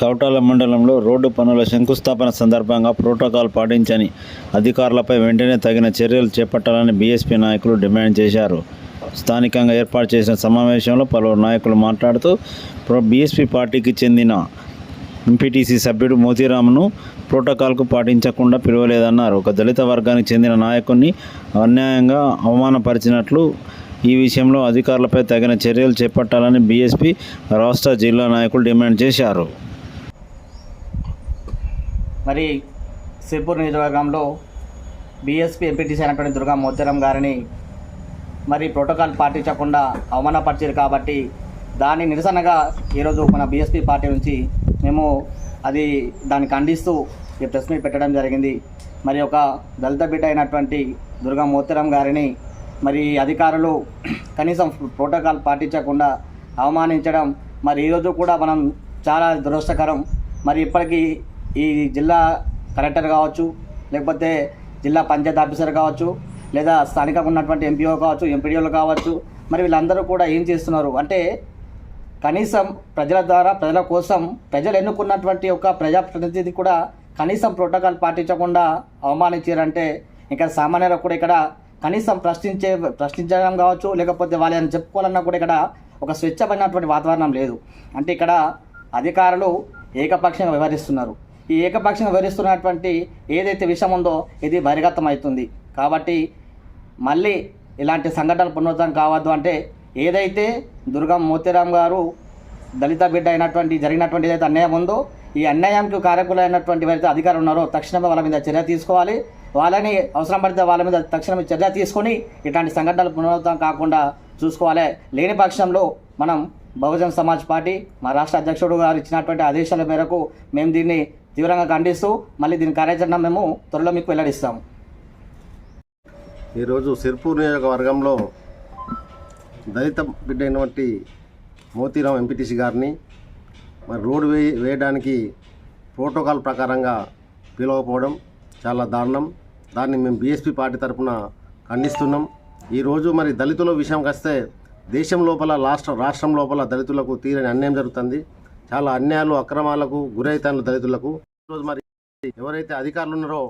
కౌటాల మండలంలో రోడ్డు పనుల శంకుస్థాపన సందర్భంగా ప్రోటోకాల్ పాటించని అధికారులపై వెంటనే తగిన చర్యలు చేపట్టాలని బీఎస్పీ నాయకులు డిమాండ్ చేశారు. స్థానికంగా ఏర్పాటు చేసిన సమావేశంలో పలువురు నాయకులు మాట్లాడుతూ బీఎస్పీ పార్టీకి చెందిన ఎంపీటీసీ సభ్యుడు మోతీరామ్ను ప్రోటోకాల్కు పాటించకుండా పిలవలేదన్నారు. ఒక దళిత వర్గానికి చెందిన నాయకుడిని అన్యాయంగా అవమానపరిచినట్లు ఈ విషయంలో అధికారులపై తగిన చర్యలు చేపట్టాలని బీఎస్పీ రాష్ట్ర జిల్లా నాయకులు డిమాండ్ చేశారు. మరి సిర్పూర్ నియోజకవర్గంలో బీఎస్పీ ఎంపీటీసీ అయినటువంటి దుర్గా మోతీరామ్ గారిని మరి ప్రోటోకాల్ పాటించకుండా అవమానపరిచారు కాబట్టి దాని నిరసనగా ఈరోజు మన బీఎస్పీ పార్టీ నుంచి మేము దాన్ని ఖండిస్తూ ఈ ప్రెస్ మీట్ పెట్టడం జరిగింది. మరి ఒక దళిత బిడ్డ అయినటువంటి దుర్గా మోతీరామ్ గారిని మరి అధికారులు కనీసం ప్రోటోకాల్ పాటించకుండా అవమానించడం మరి ఈరోజు కూడా మనం చాలా దురదృష్టకరం. మరి ఇప్పటికీ ఈ జిల్లా కలెక్టర్ కావచ్చు, లేకపోతే జిల్లా పంచాయత్ ఆఫీసర్ కావచ్చు, లేదా స్థానికంగా ఉన్నటువంటి ఎంపీఓ కావచ్చు, ఎంపీడీఓలు కావచ్చు, మరి వీళ్ళందరూ కూడా ఏం చేస్తున్నారు అంటే కనీసం ప్రజల ద్వారా ప్రజల కోసం ప్రజలు ఎన్నుకున్నటువంటి ఒక ప్రజాప్రతినిధి కూడా కనీసం ప్రోటోకాల్ పాటించకుండా అవమానించారంటే ఇంకా సామాన్యులకు కూడా ఇక్కడ కనీసం ప్రశ్నించడం కావచ్చు, లేకపోతే వాళ్ళని చెప్పుకోవాలన్నా కూడా ఇక్కడ ఒక స్వేచ్ఛమైనటువంటి వాతావరణం లేదు. అంటే ఇక్కడ అధికారులు ఏకపక్షంగా వ్యవహరిస్తున్నారు. ఈ ఏకపక్షంగా వ్యవహరిస్తున్నటువంటి ఏదైతే విషయం ఉందో ఇది బహిర్గతం అవుతుంది. కాబట్టి మళ్ళీ ఇలాంటి సంఘటనలు పునరుద్ధరణ కావద్దు అంటే ఏదైతే దుర్గా మోతీరామ్ గారు దళిత బిడ్డ అయినటువంటి జరిగినటువంటి ఏదైతే అన్యాయం ఉందో ఈ అన్యాయంకి కారకులైనటువంటి ఎవరైతే అధికారులు ఉన్నారో తక్షణమే వాళ్ళ మీద చర్య తీసుకోవాలి. వాళ్ళని అవసరం పడితే వాళ్ళ మీద తక్షణమే చర్య తీసుకొని ఇట్లాంటి సంఘటనలు పునరావృతం కాకుండా చూసుకోవాలి. లేని పక్షంలో మనం బహుజన్ సమాజ్ పార్టీ మా రాష్ట్ర అధ్యక్షుడు గారు ఇచ్చినటువంటి ఆదేశాల మేరకు మేము దీన్ని తీవ్రంగా ఖండిస్తూ మళ్ళీ దీని కార్యాచరణ మేము త్వరలో మీకు వెల్లడిస్తాము. ఈరోజు సిర్పూర్ నియోజకవర్గంలో దళిత బిడ్డ అయినటువంటి మోతీరామ్ ఎంపీటీసీ గారిని మరి రోడ్డు వేయడానికి ప్రోటోకాల్ ప్రకారంగా పిలవకపోవడం చాలా దారుణం. దాన్ని మేము బీఎస్పీ పార్టీ తరఫున ఖండిస్తున్నాం. ఈరోజు మరి దళితుల విషయంకి వస్తే దేశం లోపల రాష్ట్రం లోపల దళితులకు తీరని అన్యాయం జరుగుతుంది. చాలా అన్యాయాలు అక్రమాలకు గురైతాను దళితులకు. ఈరోజు మరి ఎవరైతే అధికారులు ఉన్నారో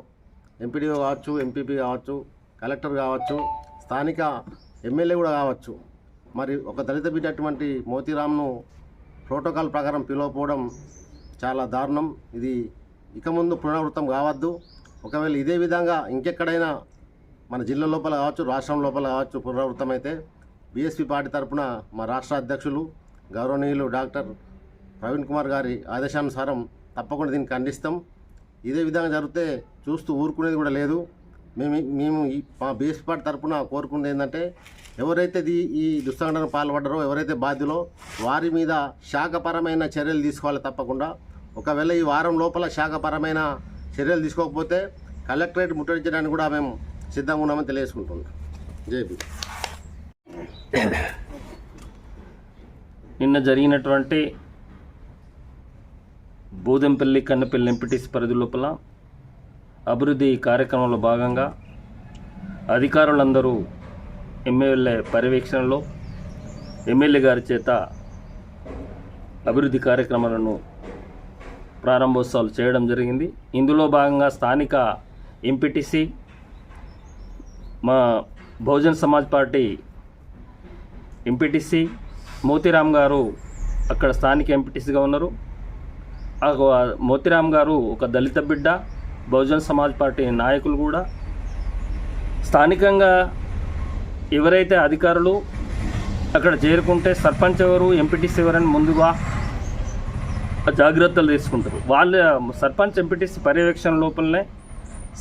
ఎంపీడీఓ కావచ్చు, ఎంపీపీ కావచ్చు, కలెక్టర్ కావచ్చు, స్థానిక ఎమ్మెల్యే కూడా కావచ్చు, మరి ఒక దళిత బిడ్డ అటువంటి మోతీరామ్ను ప్రోటోకాల్ ప్రకారం పిలవకపోవడం చాలా దారుణం. ఇది ఇక ముందు పునరావృతం కావద్దు. ఒకవేళ ఇదే విధంగా ఇంకెక్కడైనా మన జిల్లా లోపల కావచ్చు, రాష్ట్రం లోపల కావచ్చు పునరావృతం అయితే బీఎస్పీ పార్టీ తరఫున మా రాష్ట్ర అధ్యక్షులు గౌరవనీయులు డాక్టర్ ప్రవీణ్ కుమార్ గారి ఆదేశానుసారం తప్పకుండా దీన్ని ఖండిస్తాం. ఇదే విధంగా జరిగితే చూస్తూ ఊరుకునేది కూడా లేదు. మేము మా బీఎస్పీ పార్టీ తరఫున కోరుకునేది ఏంటంటే ఎవరైతే ఈ దుస్సంఘటనకు పాల్పడ్డారో ఎవరైతే బాధ్యులో వారి మీద శాఖపరమైన చర్యలు తీసుకోవాలి తప్పకుండా. ఒకవేళ ఈ వారం లోపల శాఖపరమైన చర్యలు తీసుకోకపోతే కలెక్టరేట్ ముట్టడించడానికి కూడా మేము సిద్ధంగా ఉన్నామని తెలియజేసుకుంటున్నాం. జేపీ నిన్న జరిగినటువంటి బోదెంపల్లి కన్నపల్లి ఎంపీటీసీ పరిధి లోపల అభివృద్ధి కార్యక్రమంలో భాగంగా అధికారులందరూ ఎమ్మెల్యే పర్యవేక్షణలో ఎమ్మెల్యే గారి చేత అభివృద్ధి కార్యక్రమాలను ప్రారంభోత్సవాలు చేయడం జరిగింది. ఇందులో భాగంగా స్థానిక ఎంపీటీసీ మా బహుజన్ సమాజ్ పార్టీ ఎంపీటీసీ మోతీరామ్ గారు అక్కడ స్థానిక ఎంపీటీసీగా ఉన్నారు. మోతీరామ్ గారు ఒక దళిత బిడ్డ, బహుజన్ సమాజ్ పార్టీ నాయకులు కూడా. స్థానికంగా ఎవరైతే అధికారులు అక్కడ చేరుకుంటే సర్పంచ్ ఎవరు, ఎంపీటీసీ ఎవరని ముందుగా జాగ్రత్తలు తీసుకుంటారు. వాళ్ళ సర్పంచ్ ఎంపీటీసీ పర్యవేక్షణ లోపలనే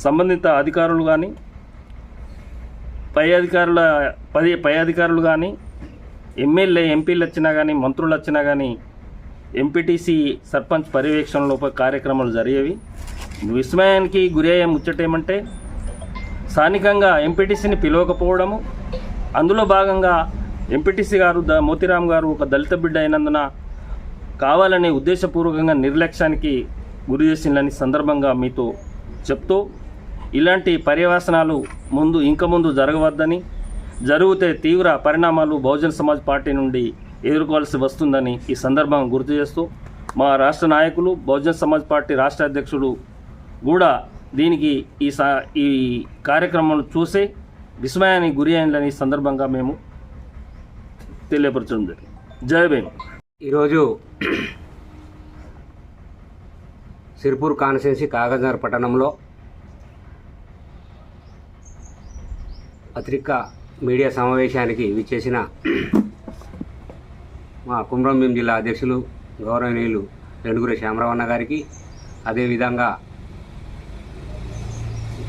సంబంధిత అధికారులు కానీ పై అధికారులు కానీ ఎమ్మెల్యే ఎంపీలు వచ్చినా కానీ మంత్రులు వచ్చినా కానీ ఎంపీటీసీ సర్పంచ్ పర్యవేక్షణ లోపల కార్యక్రమాలు జరిగేవి. విస్మయానికి గురయ్యే ముచ్చటేమంటే స్థానికంగా ఎంపీటీసీని పిలవకపోవడము. అందులో భాగంగా ఎంపీటీసీ గారు మోతీరామ్ గారు ఒక దళిత బిడ్డ అయినందున కావాలని ఉద్దేశపూర్వకంగా నిర్లక్ష్యానికి గురి చేసిందని సందర్భంగా మీతో చెప్తూ ఇలాంటి పర్యవసనాలు ముందు జరగవద్దని, జరిగితే తీవ్ర పరిణామాలు బహుజన్ సమాజ్ పార్టీ నుండి ఎదుర్కోవాల్సి వస్తుందని ఈ సందర్భంగా గుర్తు చేస్తూ మా రాష్ట్ర నాయకులు బహుజన్ సమాజ్ పార్టీ రాష్ట్ర అధ్యక్షుడు కూడా దీనికి ఈ కార్యక్రమం చూసి విస్మయానికి గురి అయిందని సందర్భంగా మేము తెలియపరచడం జరిగింది. జై భీమ్. ఈరోజు సిర్పూర్ కాన్స్టిట్యున్సీ కాగజ్నగర్ పట్టణంలో పత్రికా మీడియా సమావేశానికి విచ్చేసిన మా కుమ్రంభీం జిల్లా అధ్యక్షులు గౌరవనీయులు లెండుగురి శ్యామరావు అన్న గారికి, అదేవిధంగా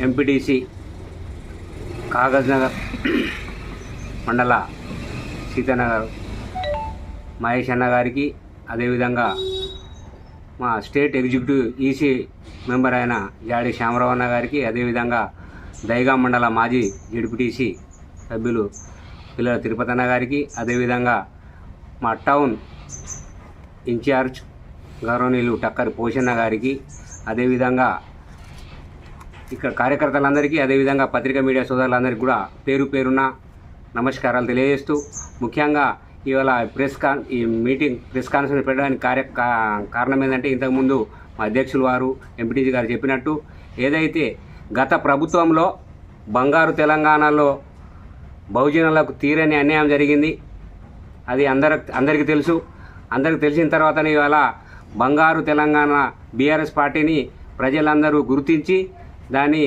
ఎంపీటీసీ కాగజ్నగర్ మండల సీతానగర్ మహేష్ అన్న గారికి, అదేవిధంగా మా స్టేట్ ఎగ్జిక్యూటివ్ ఈసీ మెంబర్ అయిన జాడి శ్యామరావు అన్న గారికి, అదేవిధంగా దైగా మండల మాజీ జడ్పీటీసీ సభ్యులు పిల్లల తిరుపతి అన్న గారికి, అదేవిధంగా మా టౌన్ ఇన్ఛార్జ్ గౌరవనీయులు టక్కరి పోషన్న గారికి, అదేవిధంగా ఇక్కడ కార్యకర్తలందరికీ, అదేవిధంగా పత్రికా మీడియా సోదరులందరికీ కూడా పేరు పేరున నమస్కారాలు తెలియజేస్తూ, ముఖ్యంగా ఇవాళ ఈ మీటింగ్ ప్రెస్ కాన్ఫరెన్స్ పెట్టడానికి కారణం ఏంటంటే, ఇంతకుముందు మా అధ్యక్షులు వారు ఎంపీటీసీ గారు చెప్పినట్టు ఏదైతే గత ప్రభుత్వంలో బంగారు తెలంగాణలో బహుజనులకు తీరని అన్యాయం జరిగింది, అది అందరికీ తెలుసు. అందరికీ తెలిసిన తర్వాతనే ఇవాళ బంగారు తెలంగాణ బీఆర్ఎస్ పార్టీని ప్రజలందరూ గుర్తించి దాన్ని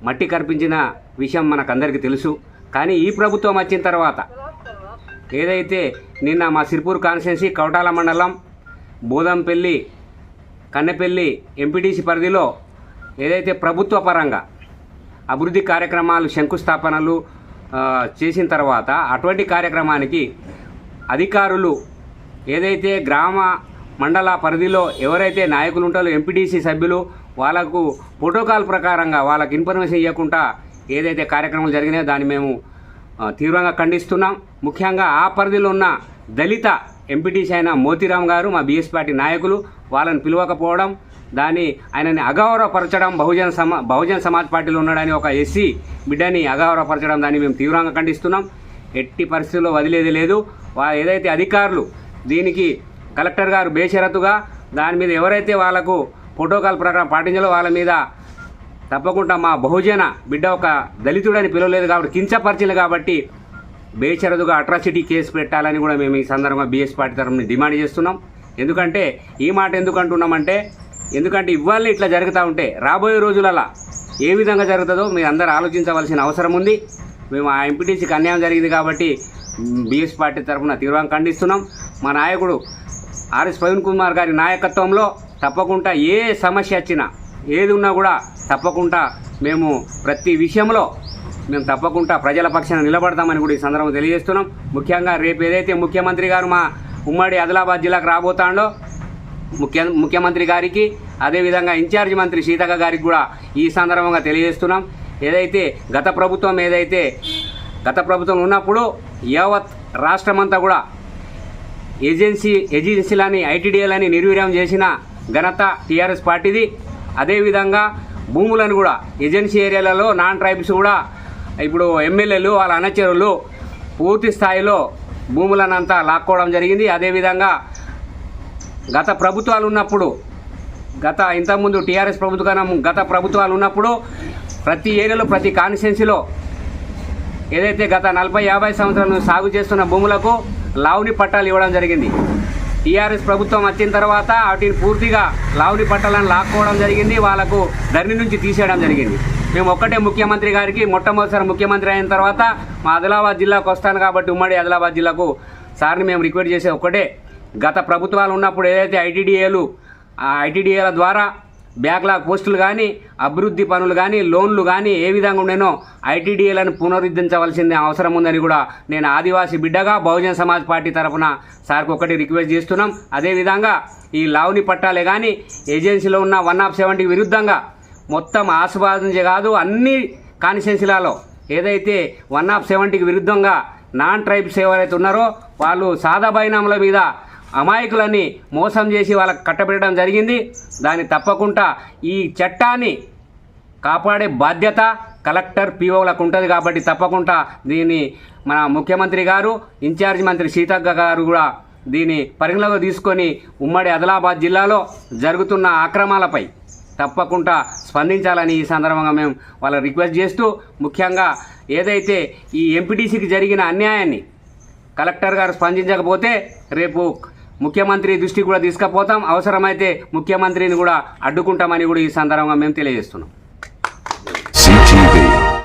మట్టి కర్పించిన విషయం మనకందరికీ తెలుసు. కానీ ఈ ప్రభుత్వం వచ్చిన తర్వాత ఏదైతే నిన్న మా సిర్పూర్ కాన్స్టిట్యున్సీ కౌటాల మండలం బోదంపల్లి కన్నెపల్లి ఎంపీటీసీ పరిధిలో ఏదైతే ప్రభుత్వ పరంగా అభివృద్ధి కార్యక్రమాలు శంకుస్థాపనలు చేసిన తర్వాత అటువంటి కార్యక్రమానికి అధికారులు ఏదైతే గ్రామ మండల పరిధిలో ఎవరైతే నాయకులు ఉంటారో ఎంపీటీసీ సభ్యులు వాళ్ళకు ప్రోటోకాల్ ప్రకారంగా వాళ్ళకి ఇన్ఫర్మేషన్ ఇవ్వకుండా ఏదైతే కార్యక్రమాలు జరిగినాయో దాన్ని మేము తీవ్రంగా ఖండిస్తున్నాం. ముఖ్యంగా ఆ పరిధిలో ఉన్న దళిత ఎంపీటీసీ అయిన మోతీరామ్ గారు మా బీఎస్ పార్టీ నాయకులు వాళ్ళని పిలవకపోవడం, దాన్ని ఆయనని అగౌరవపరచడం, బహుజన్ సమాజ్ పార్టీలో ఉన్నాడని ఒక ఎస్సీ బిడ్డని అగౌరవపరచడం, దాన్ని మేము తీవ్రంగా ఖండిస్తున్నాం. ఎట్టి పరిస్థితుల్లో వదిలేది లేదు. ఏదైతే అధికారులు దీనికి కలెక్టర్ గారు బేషరతుగా దాని మీద ఎవరైతే వాళ్ళకు ప్రోటోకాల్ ప్రకారం పాటించాలో వాళ్ళ మీద తప్పకుండా మా బహుజన బిడ్డ ఒక దళితుడని పిలవలేదు కాబట్టి కించపరిచింది కాబట్టి బేషరతుగా అట్రాసిటీ కేసు పెట్టాలని కూడా మేము ఈ సందర్భంగా బీఎస్ పార్టీ తరఫున డిమాండ్ చేస్తున్నాం. ఎందుకంటే ఈ మాట ఎందుకు అంటున్నామంటే, ఎందుకంటే ఇవాళ ఇట్లా జరుగుతూ ఉంటే రాబోయే రోజులలో ఏ విధంగా జరుగుతుందో మీరు అందరూ ఆలోచించవలసిన అవసరం ఉంది. మేము ఆ ఎంపీటీసీకి అన్యాయం జరిగింది కాబట్టి బీఎస్ పార్టీ తరఫున తీవ్రంగా ఖండిస్తున్నాం. మా నాయకుడు ఆర్ఎస్ ప్రవీణ్ కుమార్ గారి నాయకత్వంలో తప్పకుండా ఏ సమస్య వచ్చినా ఏది ఉన్నా కూడా తప్పకుండా మేము ప్రతి విషయంలో మేము తప్పకుండా ప్రజల పక్షాన నిలబడతామని కూడా ఈ సందర్భంగా తెలియజేస్తున్నాం. ముఖ్యంగా రేపు ఏదైతే ముఖ్యమంత్రి గారు మా ఉమ్మడి ఆదిలాబాద్ జిల్లాకు రాబోతాడో ముఖ్యమంత్రి గారికి, అదేవిధంగా ఇన్ఛార్జి మంత్రి సీతక్క గారికి కూడా ఈ సందర్భంగా తెలియజేస్తున్నాం. ఏదైతే గత ప్రభుత్వం ఉన్నప్పుడు యావత్ రాష్ట్రమంతా కూడా ఏజెన్సీలని ఐటీడీఏలని నిర్వీర్యం చేసిన ఘనత టీఆర్ఎస్ పార్టీది. అదేవిధంగా భూములను కూడా ఏజెన్సీ ఏరియాలలో నాన్ ట్రైబ్స్ కూడా ఇప్పుడు ఎమ్మెల్యేలు వాళ్ళ అనుచరులు పూర్తి స్థాయిలో భూములనంతా లాక్కోవడం జరిగింది. అదేవిధంగా గత ప్రభుత్వాలు ఉన్నప్పుడు ఇంతకుముందు టీఆర్ఎస్ గత ప్రభుత్వాలు ఉన్నప్పుడు ప్రతి ఏరియాలో ప్రతి కాన్స్టిట్యున్సీలో ఏదైతే గత 40-50 సంవత్సరాలు సాగు చేస్తున్న భూములకు లావుని పట్టాలు ఇవ్వడం జరిగింది. టీఆర్ఎస్ ప్రభుత్వం వచ్చిన తర్వాత వాటిని పూర్తిగా లావుని పట్టాలను లాక్కోవడం జరిగింది, వాళ్ళకు ధరణి నుంచి తీసేయడం జరిగింది. మేము ఒక్కటే ముఖ్యమంత్రి గారికి మొట్టమొదటిసారి ముఖ్యమంత్రి అయిన తర్వాత మా ఆదిలాబాద్ జిల్లాకు వస్తాను కాబట్టి ఉమ్మడి ఆదిలాబాద్ జిల్లాకు సార్ని మేము రిక్వెస్ట్ చేసే ఒక్కటే, గత ప్రభుత్వాలు ఉన్నప్పుడు ఏదైతే ఐటీడీఏల ద్వారా బ్యాక్లాగ్ పోస్టులు కానీ అభివృద్ధి పనులు కానీ లోన్లు కానీ ఏ విధంగా ఉండేనో ఐటీడీఏలను పునరుద్ధరించవలసిన అవసరం ఉందని కూడా నేను ఆదివాసీ బిడ్డగా బహుజన్ సమాజ్ పార్టీ తరఫున సార్కి ఒకటి రిక్వెస్ట్ చేస్తున్నాం. అదేవిధంగా ఈ లావుని పట్టాలే కానీ ఏజెన్సీలో ఉన్న 170 విరుద్ధంగా మొత్తం ఆసుపాదించే కాదు అన్ని కాన్స్టిట్యున్సీలలో ఏదైతే 170కి విరుద్ధంగా నాన్ ట్రైబ్స్ ఎవరైతే ఉన్నారో వాళ్ళు సాదా బైనాముల మీద అమాయకులని మోసం చేసి వాళ్ళకి కట్టబెట్టడం జరిగింది. దాన్ని తప్పకుండా ఈ చట్టాన్ని కాపాడే బాధ్యత కలెక్టర్ పీఓలకు ఉంటుంది కాబట్టి తప్పకుండా దీన్ని మన ముఖ్యమంత్రి గారు ఇన్ఛార్జ్ మంత్రి సీతక్క గారు కూడా దీన్ని పరిగణలోకి తీసుకొని ఉమ్మడి ఆదిలాబాద్ జిల్లాలో జరుగుతున్న అక్రమాలపై తప్పకుండా స్పందించాలని ఈ సందర్భంగా మేము వాళ్ళని రిక్వెస్ట్ చేస్తూ, ముఖ్యంగా ఏదైతే ఈ ఎంపీటీసీకి జరిగిన అన్యాయాన్ని కలెక్టర్ గారు స్పందించకపోతే రేపు ముఖ్యమంత్రి దృష్టికి కూడా తీసుకుపోతాం, అవసరమైతే ముఖ్యమంత్రిని కూడా అడ్డుకుంటామని కూడా ఈ సందర్భంగా మేము తెలియజేస్తున్నాం.